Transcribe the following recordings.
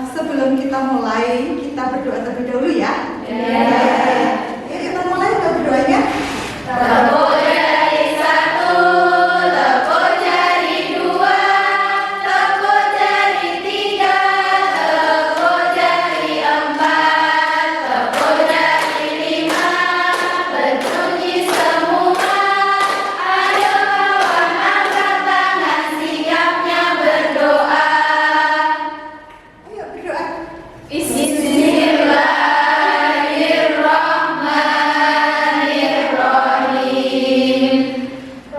Sebelum kita mulai, kita berdoa terlebih dahulu ya. Yuk kita mulai berdoanya. Tepuk jari 1, tepuk jari 2, tepuk jari 3, tepuk jari 4, tepuk jari 5, berbunyi semua. Ayo kawan angkat tangan, siapnya berdoa. Ayo berdoa. Bismillahirrahmanirrahim.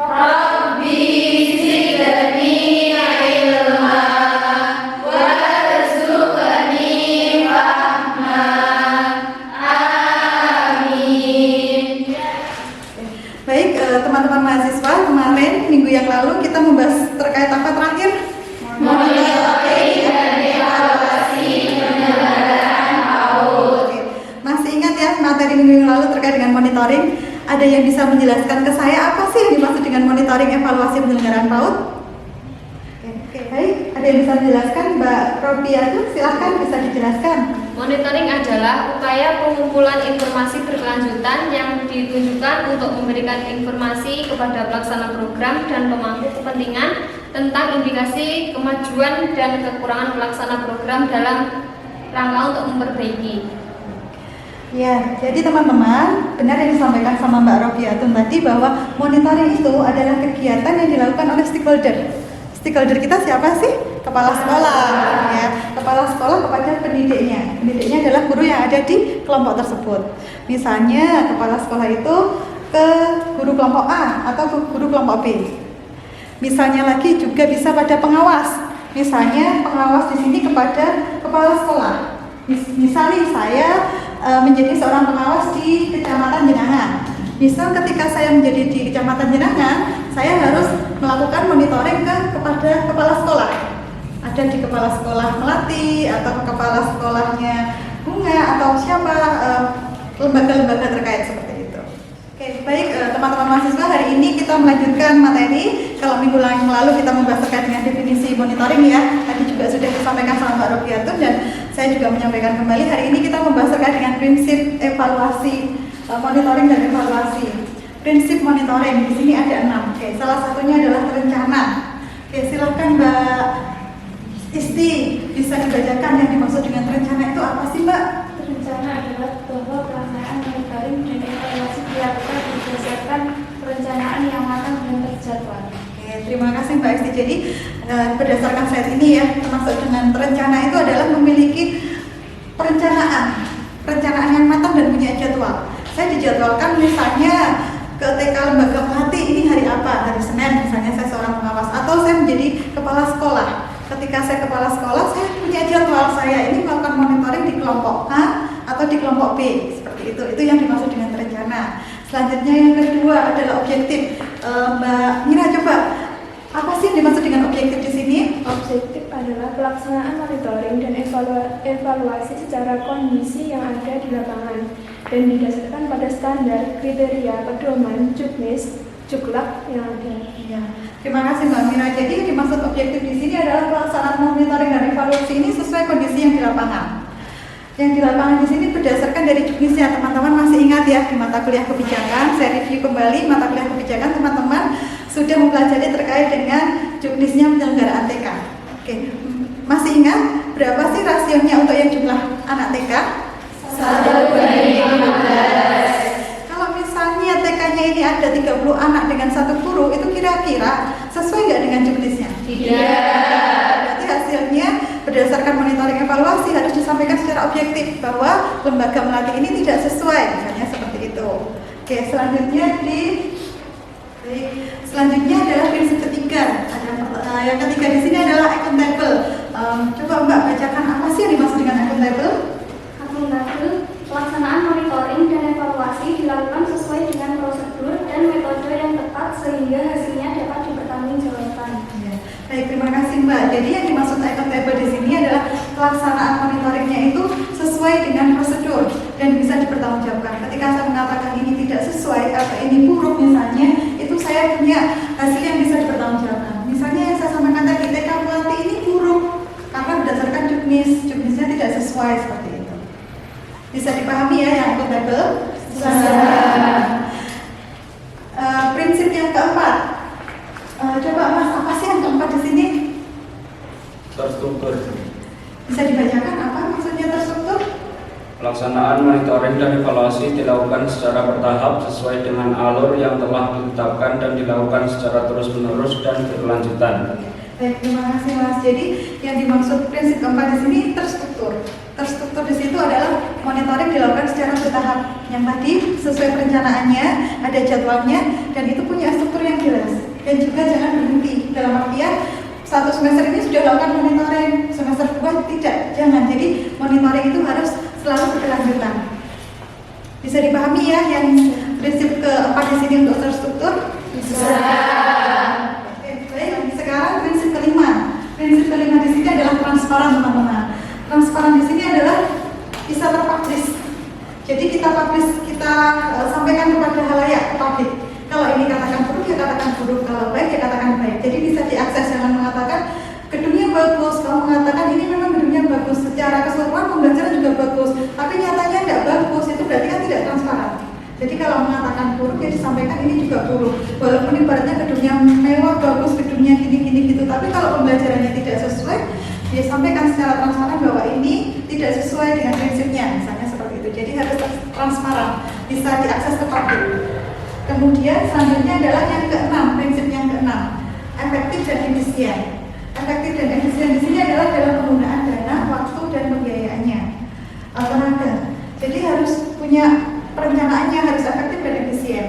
Rabbi zidni ilma warzuqni fahma. Amin. Baik, teman-teman mahasiswa, kemarin minggu yang lalu kita membahas terkait apa terakhir? Monitoring dan evaluasi penyelenggaraan PAUD. Masih ingat ya materi minggu yang lalu terkait dengan monitoring? Ada yang bisa menjelaskan ke saya apa sih yang dimaksud dengan monitoring evaluasi penyelenggaraan PAUD? Oke, baik. Ada yang bisa menjelaskan? Mbak Robiatu, silahkan bisa dijelaskan. Monitoring adalah upaya pengumpulan informasi berkelanjutan yang ditujukan untuk memberikan informasi kepada pelaksana program dan pemangku kepentingan tentang indikasi kemajuan dan kekurangan pelaksana program dalam rangka untuk memperbaiki. Ya, jadi teman-teman, benar yang disampaikan sama Mbak Robiatun tadi bahwa monitoring itu adalah kegiatan yang dilakukan oleh stakeholder. Stakeholder kita siapa sih? Kepala sekolah, ya. Kepala sekolah kepada pendidiknya. Pendidiknya adalah guru yang ada di kelompok tersebut. Misalnya, kepala sekolah itu ke guru kelompok A atau ke guru kelompok B. Misalnya lagi juga bisa pada pengawas. Misalnya pengawas di sini kepada kepala sekolah. Misalnya saya menjadi seorang pengawas di Kecamatan Jenangan. Misal ketika saya menjadi di Kecamatan Jenangan, saya harus melakukan monitoring kepada kepala sekolah. Ada di kepala sekolah Melati atau kepala sekolahnya Bunga atau siapa lembaga-lembaga terkait seperti itu. Oke, baik teman-teman mahasiswa, hari ini kita melanjutkan materi. Kalau minggu yang lalu kita membahas terkait dengan definisi monitoring ya. Tadi juga sudah disampaikan sama Mbak Robiatun dan saya juga menyampaikan kembali. Hari ini kita membahas terkait dengan prinsip evaluasi, monitoring dan evaluasi. Prinsip monitoring di sini ada 6. Oke, salah satunya adalah rencana. Oke, silakan Mbak Isti bisa dibacakan yang dimaksud dengan rencana itu apa sih Mbak? Rencana adalah bahwa pelaksanaan monitoring dan evaluasi dilakukan berdasarkan perencanaan yang matang dan terjadwal. Oke, terima kasih Mbak Isti. Jadi berdasarkan slide ini ya, termasuk dengan rencana itu adalah memiliki perencanaan yang matang dan punya jadwal. Saya dijadwalkan misalnya ke TK Lembaga Melati ini hari apa? Hari Senin misalnya saya seorang pengawas, atau saya menjadi kepala sekolah. Ketika saya kepala sekolah, saya punya jadwal saya ini melakukan monitoring di kelompok A atau di kelompok B, seperti itu. Itu yang dimaksud dengan rencana. Selanjutnya yang kedua adalah objektif. Mbak Mira, coba apa sih yang dimaksud dengan objektif di sini? Objektif adalah pelaksanaan monitoring dan evaluasi secara kondisi yang ada di lapangan dan didasarkan pada standar, kriteria, pedoman, juknis, juklak yang ada. Ya, terima kasih Mbak Mira. Jadi yang dimaksud objektif di sini adalah pelaksanaan monitoring dan evaluasi ini sesuai kondisi yang di lapangan. Yang di lapangan di sini berdasarkan dari juknisnya. Teman-teman masih ingat ya di mata kuliah kebijakan? Saya review kembali mata kuliah kebijakan. Teman-teman sudah mempelajari terkait dengan juknisnya penyelenggaraan TK. Oke, masih ingat berapa sih rasionya untuk yang jumlah anak TK? 1/15. Kalau misalnya TK-nya ini ada 30 anak dengan 1 guru, itu kira-kira sesuai nggak dengan juknisnya? Tidak. Berarti hasilnya berdasarkan monitoring evaluasi harus disampaikan secara objektif bahwa lembaga melatih ini tidak sesuai, misalnya seperti itu. Oke, selanjutnya adalah prinsip ketiga. Yang ketiga di sini adalah accountable. Coba Mbak bacakan apa sih yang dimaksud dengan accountable? Accountable, pelaksanaan monitoring dan evaluasi dilakukan sesuai dengan prosedur dan metode yang tepat sehingga hasilnya dapat dipertanggungjawabkan. Ya. Baik, terima kasih Mbak. Jadi yang dimaksud accountable di sini adalah pelaksanaan monitoringnya itu sesuai dengan prosedur dan bisa dipertanggungjawabkan. Ketika saya mengatakan ini tidak sesuai atau ini buruk misalnya, itu saya punya hasil yang bisa dipertanggungjawabkan. Misalnya yang saya sampaikan tadi, TK pelatih ini buruk karena berdasarkan juknisnya tidak sesuai seperti itu. Bisa dipahami ya yang accountable? Prinsip yang keempat. Coba Mas, apa sih yang keempat di sini? Terstruktur. Bisa dibacakan apa maksudnya terstruktur? Pelaksanaan monitoring dan evaluasi dilakukan secara bertahap sesuai dengan alur yang telah ditetapkan dan dilakukan secara terus-menerus dan berkelanjutan. Baik, terima kasih Mas. Jadi yang dimaksud prinsip keempat di sini terstruktur. Terstruktur di situ adalah monitoring dilakukan secara bertahap. Yang tadi sesuai perencanaannya, ada jadwalnya, dan itu punya struktur yang jelas. Dan juga jangan berhenti. Dalam artian satu semester ini sudah lakukan monitoring, semester 2 tidak, jangan. Jadi monitoring itu harus selalu berkelanjutan. Bisa dipahami ya yang prinsip keempat di sini untuk terstruktur? Bisa. Oke, baik. Sekarang prinsip kelima. Prinsip kelima di sini adalah transparan, teman-teman. Transparan di sini adalah bisa terpublish. Jadi kita publish, kita sampaikan kepada halayak, publik. Kalau ini katakan buruk, ya katakan buruk. Kalau baik, ya katakan baik. Jadi bisa diakses. Jangan mengatakan gedungnya bagus. Kalau mengatakan ini memang gedungnya bagus, secara keseluruhan pembelajaran juga bagus, tapi nyatanya tidak bagus, itu berarti kan tidak transparan. Jadi kalau mengatakan buruk, ya disampaikan ini juga buruk. Walaupun ibaratnya gedungnya mewah, bagus, gedungnya gini-gini gitu, tapi kalau pembelajarannya tidak sesuai, dia sampaikan secara transparan bahwa ini tidak sesuai dengan prinsipnya, misalnya seperti itu. Jadi harus transparan, bisa diakses ke publik. Kemudian selanjutnya adalah yang keenam, prinsip yang keenam, efektif dan efisien. Efektif dan efisien di sini adalah dalam penggunaan dana, waktu dan pembiayaannya, tenaga. Jadi harus punya perencanaannya, harus efektif dan efisien.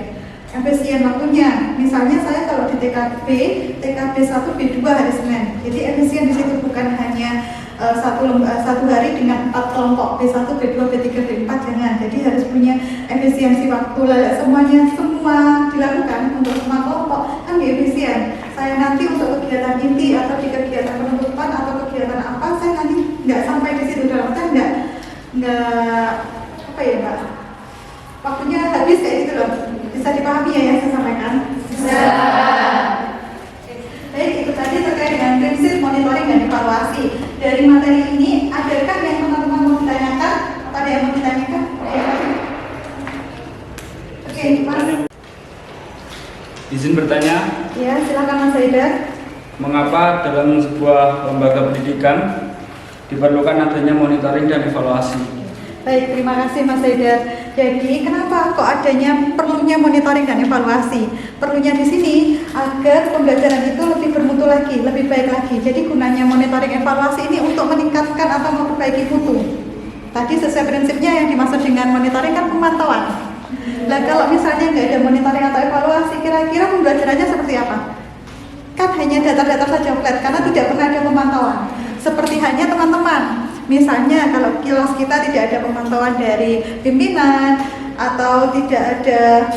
Efisien waktunya, misalnya saya kalau di TKB 1 B2 hari Senin. Jadi efisien di situ bukan hanya satu hari dengan 4 kelompok B1, B2, B3, B4, jangan. Jadi harus punya efisiensi waktu, semuanya semua dilakukan untuk semua kelompok kan efisien. Saya nanti untuk kegiatan inti atau di kegiatan penutupan atau kegiatan apa, saya nanti nggak sampai di situ, dalam artian nggak apa ya Mbak, waktunya habis kayak gitu loh. Bisa dipahami ya yang saya sampaikan? Bisa. Baik, itu tadi terkait dengan prinsip monitoring dan evaluasi. Dari materi ini, adakah yang teman-teman mau ditanyakan? Apa ada yang mau ditanyakan? Oke, Mas. Izin bertanya, Ya, silakan Mas Haidar. mengapa dalam sebuah lembaga pendidikan diperlukan adanya monitoring dan evaluasi? Baik, terima kasih Mas Haidar. Jadi, kenapa kok adanya perlunya monitoring dan evaluasi? Perlunya di sini agar pembelajaran itu lebih bermutu lagi, lebih baik lagi. Jadi, gunanya monitoring evaluasi ini untuk meningkatkan atau memperbaiki mutu. Tadi sesuai prinsipnya yang dimaksud dengan monitoring kan pemantauan. Nah, kalau misalnya nggak ada monitoring atau evaluasi, kira-kira pembelajarannya seperti apa? Kan hanya data-data saja flat, karena tidak pernah ada pemantauan. Seperti hanya teman-teman. Misalnya kalau kelas kita tidak ada pemantauan dari pimpinan atau tidak ada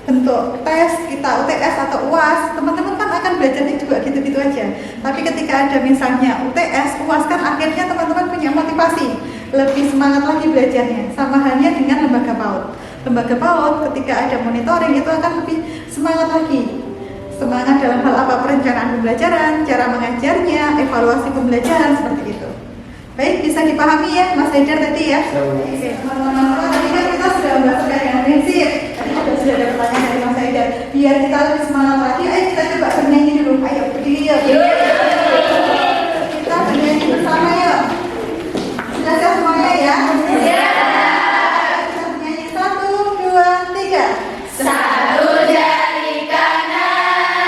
bentuk tes kita UTS atau UAS, teman-teman kan akan belajarnya juga gitu-gitu aja. Tapi ketika ada misalnya UTS, UAS kan akhirnya teman-teman punya motivasi, lebih semangat lagi belajarnya. Sama halnya dengan lembaga PAUD. Lembaga PAUD ketika ada monitoring itu akan lebih semangat lagi. Semangat dalam hal apa? Perencanaan pembelajaran, cara mengajarnya, evaluasi pembelajaran seperti itu. Baik, bisa dipahami ya Mas Haidar tadi ya? Oke, teman-teman, tadi kan kita sudah membahas terkait dengan prinsip. Tadi juga sudah ada pertanyaan dari Mas Haidar. Biar kita lebih semangat lagi, ayo kita coba bernyanyi dulu. Ayo, berdiri yuk. Kita bernyanyi bersama yuk. Sudah siap semuanya ya? Iya. Kita bernyanyi 1, 2, 3. Satu jari kanan,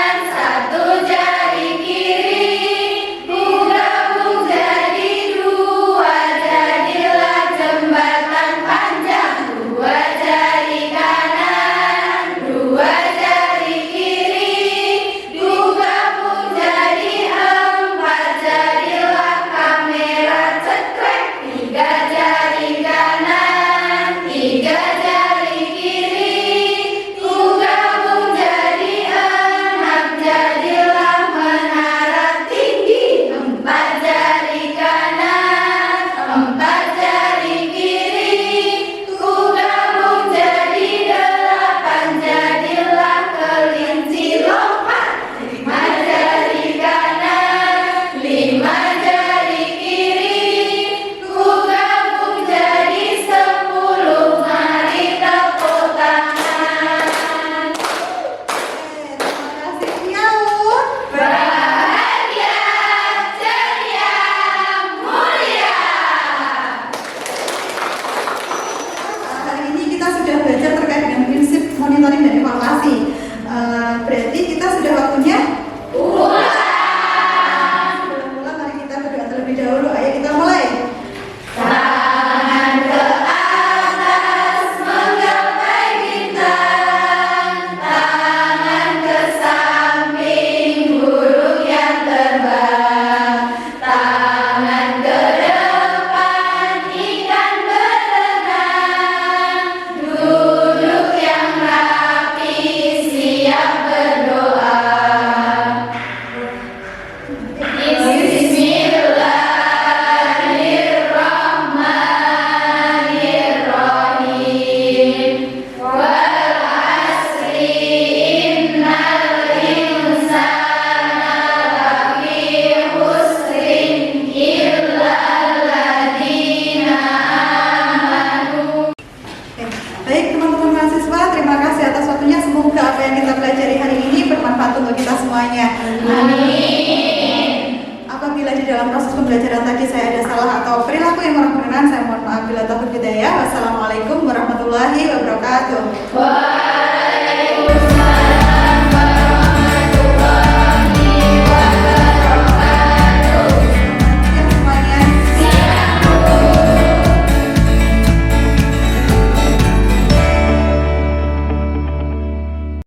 Baik teman-teman mahasiswa, terima kasih atas waktunya. Semoga apa yang kita pelajari hari ini bermanfaat untuk kita semuanya. Amin. Apabila di dalam proses pembelajaran tadi saya ada salah atau perilaku yang kurang berkenan, saya mohon maaf. Bila taufiq hidayah. Wassalamualaikum warahmatullahi wabarakatuh. Waalaikumsalam.